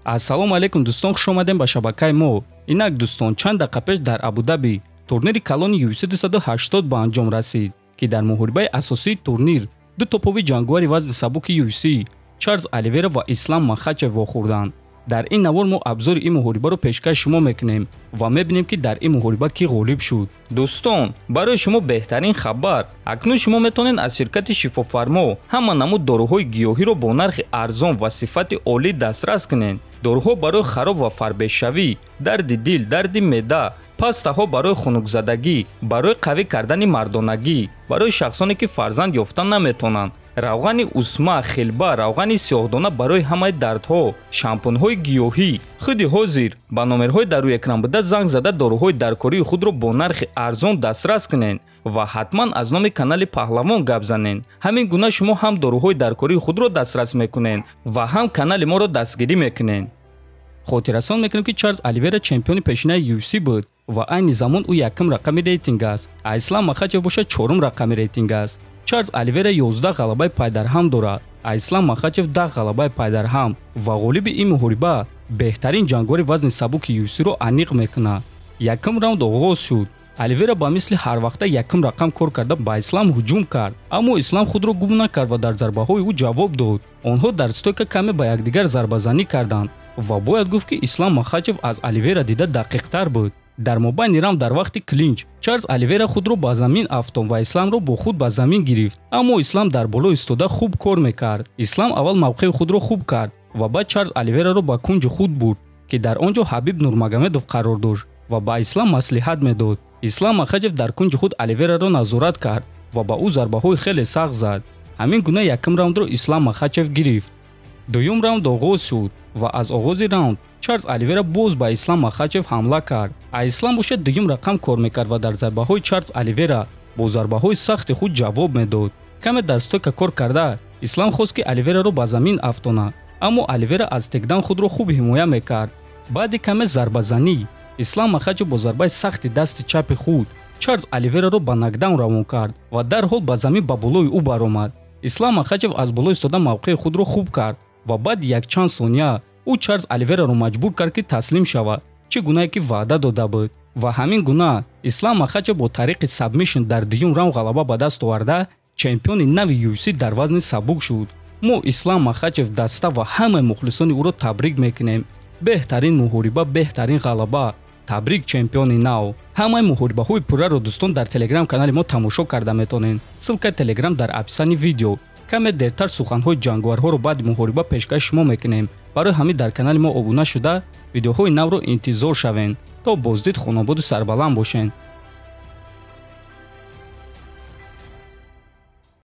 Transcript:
Ассалому алейкум дӯстон, хуш омадем ба шабакаи мо. Инак дӯстон, чанд дақиқа пеш дар Абу-Даби турнири калони UFC 280 ба анҷом расид, ки дар муҳорибаи асосии турнир ду топови ҷангуари вазни сабуки UFC, Чарлз Оливера ва Ислам Махачев вохӯрданд. Дар ин навор мо обзори ин муҳорибаро пешкаш шумо мекунем ва мебинем ки дар ин муҳориба ки ғолиб шуд. Дӯстон, барои шумо беҳтарин хабар, акнун шумо метавонед аз ширкати Шифофармо ҳама намуд доруҳои гиёҳиро бо нархи арзон ва сифати олӣ дастрас кунед. Доруҳо барои хароб ва фарбешавӣ, дарди дил, дарди меъда, пастаҳо барои хунукзадагӣ, барои қавӣ кардани мардонагӣ, барои шахсоне ки фарзанд ёфта наметавонанд, равғани усма, хелба, равғани сиёҳдона барои ҳамаи дардҳо, шампунҳои гиёҳӣ. Худи ҳозир ба номерҳои дар рӯи экран буда занг зада доруҳои даркории худро бо нархи арзон дастрас кунед ва ҳатман аз номи канали Паҳлавон гап занед. Ҳамин гуна шумо ҳам доруҳои даркории худро дастрас мекунед ва ҳам канали моро дастгирӣ мекунед. хотиррасон мекунем ки Чарлз Оливера чемпиони пешинаи UFC буд ва айни замон ӯ якум рақами рейтинг аст, а Ислам Махачев бошад чорум рақами рейтинг аст. Чарлз Оливера 11 ғалабаи пайдарҳам дорад, а Ислам Махачев 10 ғалабаи пайдарҳам ва ғолиби ин муҳориба беҳтарин ҷангори вазни сабуки UFC-ро аниқ мекунад. Якум раунд оғоз шуд. Оливера ба мисли ҳарвақта якум рақам кор карда ба Ислам ҳуҷум кард, аммо Ислам худро гум накард ва дар зарбаҳои ӯ ҷавоб дод. Онҳо дар стойка каме ба якдигар зарбазанӣ карданд ва бояд гуфт ки Ислам Махачев аз Оливера дида дақиқтар буд. дар мобайни раунд дар вақти клинч Чарлз Оливера худро ба замин афтон ва Исламро бо худ ба замин гирифт, аммо Ислам дар боло истода хуб кор мекард. Ислам аввал мавқеи худро хуб кард ва баъд Чарлз Оливераро ба кунҷи худ бурд, ки дар он ҷо Ҳабиб Нурмагомедов қарор дошт ва ба Ислам маслиҳат медод. Ислам Махачев дар кунҷи худ Оливераро назорат кард ва ба ӯ зарбаҳои хеле сахт зад. ҳамин гуна якум раундро Ислам Махачев гирифт. дуюм раунд оғоз шуд ва аз оғози раунд Чарлз Оливера боз ба Ислам Махачев ҳамла кард, а Ислам бошад дуюм рақам кор мекард ва дар зарбаҳои Чарлз Оливера бо зарбаҳои сахти худ ҷавоб медод. каме дар стойка кор карда Ислам хост ки Оливераро ба замин афтонад, аммо Оливера аз текдаун худро хуб ҳимоя мекард. баъди каме зарбазанӣ Ислам Махачев бо зарбаи сахти дасти чапи худ Чарлз Оливераро ба нокдаун равон кард ва дарҳол ба замин ба болои ӯ баромад. Ислам Махачев аз боло истода мавқеи худро хуб кард ва баъди якчанд сония ӯ Чарлз Оливераро маҷбур кард ки таслим шавад, чӣ гунае ки ваъда дода буд. ва ҳамин гуна Ислам Махачев бо тариқи сабмишн дар дуюм раунд ғалаба ба даст оварда чемпиони нави UFC дар вазни сабук шуд. мо Ислам Махачев даста ва ҳамаи мухлисони ӯро табрик мекунем. беҳтарин муҳориба, беҳтарин ғалаба. табрик чемпиони нав. ҳамаи муҳорибаҳои пурраро дӯстон дар телеграм канали мо тамошо карда метавонед. ссилкаи телеграм дар описани видео. каме дертар суханҳои ҷангуарҳоро баъди муҳориба пешкаш шумо мекунем. барои ҳамин дар канали мо обуна шуда видеоҳои навро интизор шавед. то боздид хонободу сарбаланд бошед.